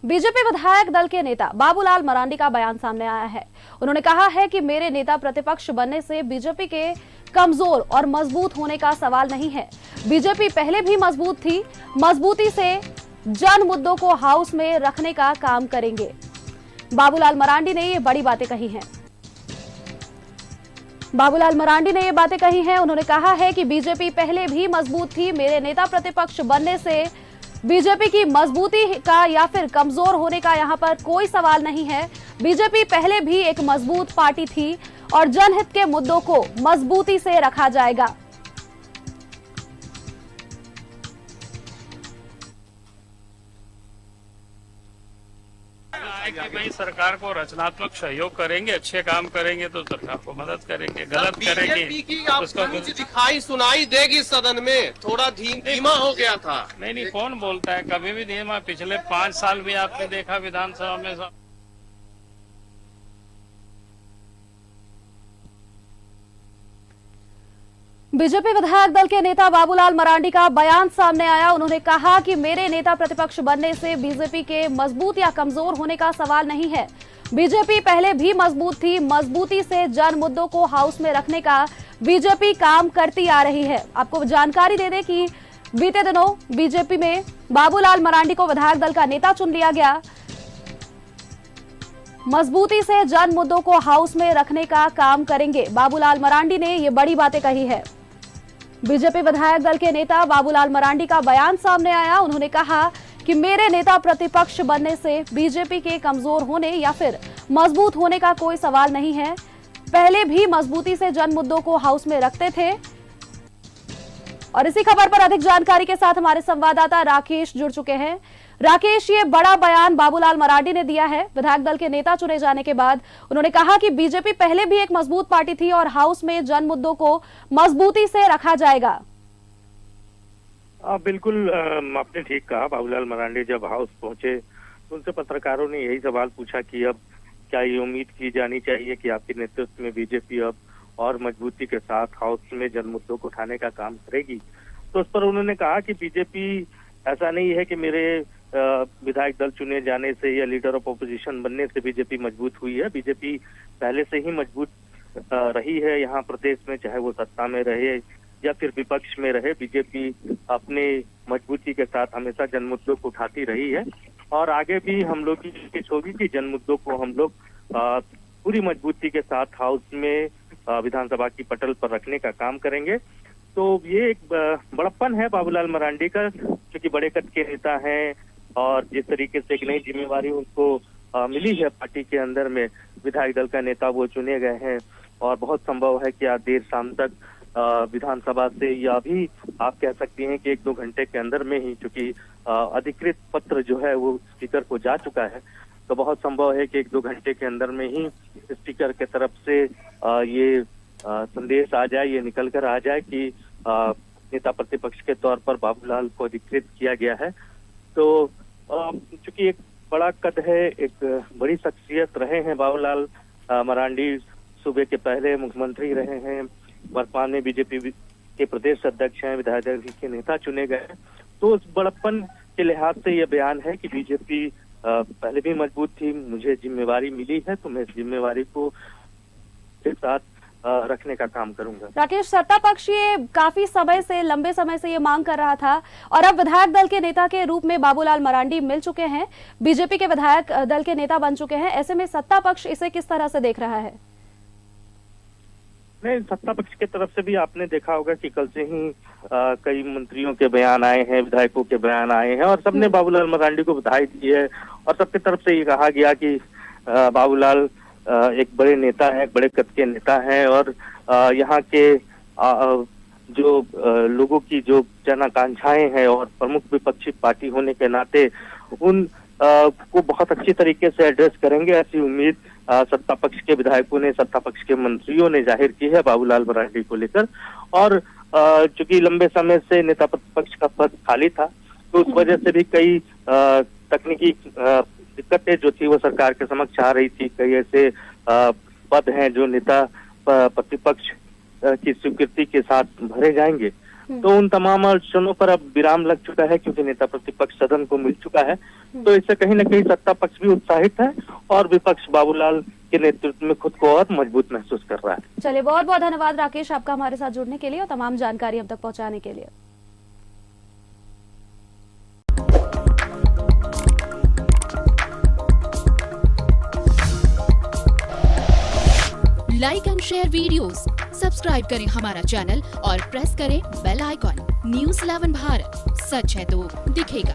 BJP विधायक दल के नेता बाबूलाल मरांडी का बयान सामने आया है। उन्होंने कहा है कि मेरे नेता प्रतिपक्ष बनने से बीजेपी के कमजोर और मजबूत होने का सवाल नहीं है। बीजेपी पहले भी मजबूत थी, मजबूती से जन मुद्दों को हाउस में रखने का काम करेंगे। बाबूलाल मरांडी ने ये बड़ी बातें कही हैं। बाबूलाल मरांडी ने ये बातें कही हैं। उन्होंने कहा है कि बीजेपी पहले भी मजबूत थी, मेरे नेता प्रतिपक्ष बनने से बीजेपी की मजबूती का या फिर कमजोर होने का यहां पर कोई सवाल नहीं है। बीजेपी पहले भी एक मजबूत पार्टी थी और जनहित के मुद्दों को मजबूती से रखा जाएगा। कि भाई सरकार को रचनात्मक सहयोग करेंगे, अच्छे काम करेंगे तो सरकार को मदद करेंगे, गलत करेंगे बीजेपी की आपको दिखाई सुनाई देगी सदन में, थोड़ा धीमा हो गया था। नहीं, कौन बोलता है कभी भी धीमा? पिछले 5 साल भी आपने देखा विधानसभा में बीजेपी विधायक दल के नेता बाबूलाल मरांडी का बयान सामने आया। उन्होंने कहा कि मेरे नेता प्रतिपक्ष बनने से बीजेपी के मजबूत या कमजोर होने का सवाल नहीं है। बीजेपी पहले भी मजबूत थी, मजबूती से जन मुद्दों को हाउस में रखने का बीजेपी काम करती आ रही है। आपको जानकारी दे दें कि बीते दिनों बीजेपी में बाबूलाल मरांडी को विधायक दल का नेता चुन लिया गया। मजबूती से जन मुद्दों को हाउस में रखने का काम करेंगे। बाबूलाल मरांडी ने ये बड़ी बातें कही है। बीजेपी विधायक दल के नेता बाबूलाल मरांडी का बयान सामने आया। उन्होंने कहा कि मेरे नेता प्रतिपक्ष बनने से बीजेपी के कमजोर होने या फिर मजबूत होने का कोई सवाल नहीं है। पहले भी मजबूती से जन मुद्दों को हाउस में रखते थे। और इसी खबर पर अधिक जानकारी के साथ हमारे संवाददाता राकेश जुड़ चुके हैं। राकेश, ये बड़ा बयान बाबूलाल मरांडी ने दिया है विधायक दल के नेता चुने जाने के बाद। उन्होंने कहा कि बीजेपी पहले भी एक मजबूत पार्टी थी और हाउस में जन मुद्दों को मजबूती से रखा जाएगा। बिल्कुल, आपने ठीक कहा। बाबूलाल मरांडी जब हाउस पहुंचे तो उनसे पत्रकारों ने यही सवाल पूछा कि अब क्या ये उम्मीद की जानी चाहिए कि आपके नेतृत्व में बीजेपी अब और मजबूती के साथ हाउस में जन मुद्दों को उठाने का काम करेगी। तो उस पर उन्होंने कहा कि बीजेपी ऐसा नहीं है कि मेरे विधायक दल चुने जाने से या लीडर ऑफ ऑपोजिशन बनने से बीजेपी मजबूत हुई है। बीजेपी पहले से ही मजबूत रही है यहाँ प्रदेश में, चाहे वो सत्ता में रहे या फिर विपक्ष में रहे। बीजेपी अपने मजबूती के साथ हमेशा जन मुद्दों को उठाती रही है और आगे भी हम लोग की होगी कि जन मुद्दों को हम लोग पूरी मजबूती के साथ हाउस में विधानसभा की पटल पर रखने का काम करेंगे। तो ये एक बड़प्पन है बाबूलाल मरांडी का, क्योंकि बड़े कद के नेता हैं और जिस तरीके से एक नई जिम्मेवारी उनको मिली है पार्टी के अंदर में, विधायक दल का नेता वो चुने गए हैं। और बहुत संभव है कि आज देर शाम तक विधानसभा से, या भी आप कह सकती हैं कि 1-2 घंटे के अंदर में ही, क्योंकि अधिकृत पत्र जो है वो स्पीकर को जा चुका है, तो बहुत संभव है कि 1-2 घंटे के अंदर में ही स्पीकर के तरफ से ये संदेश आ जाए, ये निकल कर आ जाए कि नेता प्रतिपक्ष के तौर पर बाबूलाल को अधिकृत किया गया है। तो चूंकि एक बड़ा कद है, एक बड़ी शख्सियत रहे हैं बाबूलाल मरांडी, सूबे के पहले मुख्यमंत्री रहे हैं, वर्तमान में बीजेपी के प्रदेश अध्यक्ष हैं, विधायक दल के नेता चुने गए। तो उस बड़प्पन के लिहाज से यह बयान है कि बीजेपी पहले भी मजबूत थी, मुझे जिम्मेवारी मिली है तो मैं इस जिम्मेवारी को के साथ रखने का काम करूंगा। राकेश, सत्ता पक्ष ये काफी समय से, लंबे समय से ये मांग कर रहा था और अब विधायक दल के नेता के रूप में बाबूलाल मरांडी मिल चुके हैं, बीजेपी के विधायक दल के नेता बन चुके हैं। ऐसे में सत्ता पक्ष इसे किस तरह से देख रहा है? नहीं, सत्ता पक्ष की तरफ से भी आपने देखा होगा कि कल से ही कई मंत्रियों के बयान आए हैं, विधायकों के बयान आए हैं और सबने बाबूलाल मरांडी को बधाई दी है। और सबकी तरफ से ये कहा गया कि बाबूलाल एक बड़े नेता है, बड़े कद के नेता हैं और यहाँ के जो लोगों की जो जन आकांक्षाएं हैं और प्रमुख विपक्षी पार्टी होने के नाते उन को बहुत अच्छी तरीके से एड्रेस करेंगे, ऐसी उम्मीद सत्ता पक्ष के विधायकों ने, सत्ता पक्ष के मंत्रियों ने जाहिर की है बाबूलाल मरांडी को लेकर। और चूंकि लंबे समय से नेता प्रतिपक्ष का पद खाली था तो उस वजह से भी कई तकनीकी दिक्कतें जो थी वो सरकार के समक्ष आ रही थी। कई ऐसे पद हैं जो नेता प्रतिपक्ष की स्वीकृति के साथ भरे जाएंगे तो उन तमाम आलोचनाओं पर अब विराम लग चुका है, क्योंकि नेता प्रतिपक्ष सदन को मिल चुका है। तो इससे कहीं न कहीं सत्ता पक्ष भी उत्साहित है और विपक्ष बाबूलाल के नेतृत्व में खुद को और मजबूत महसूस कर रहा है। चलिए, बहुत बहुत धन्यवाद राकेश आपका हमारे साथ जुड़ने के लिए और तमाम जानकारी हम तक पहुंचाने के लिए। Like and share videos, subscribe करें हमारा चैनल और प्रेस करें बेल आइकॉन। न्यूज़ 11 भारत, सच है तो दिखेगा।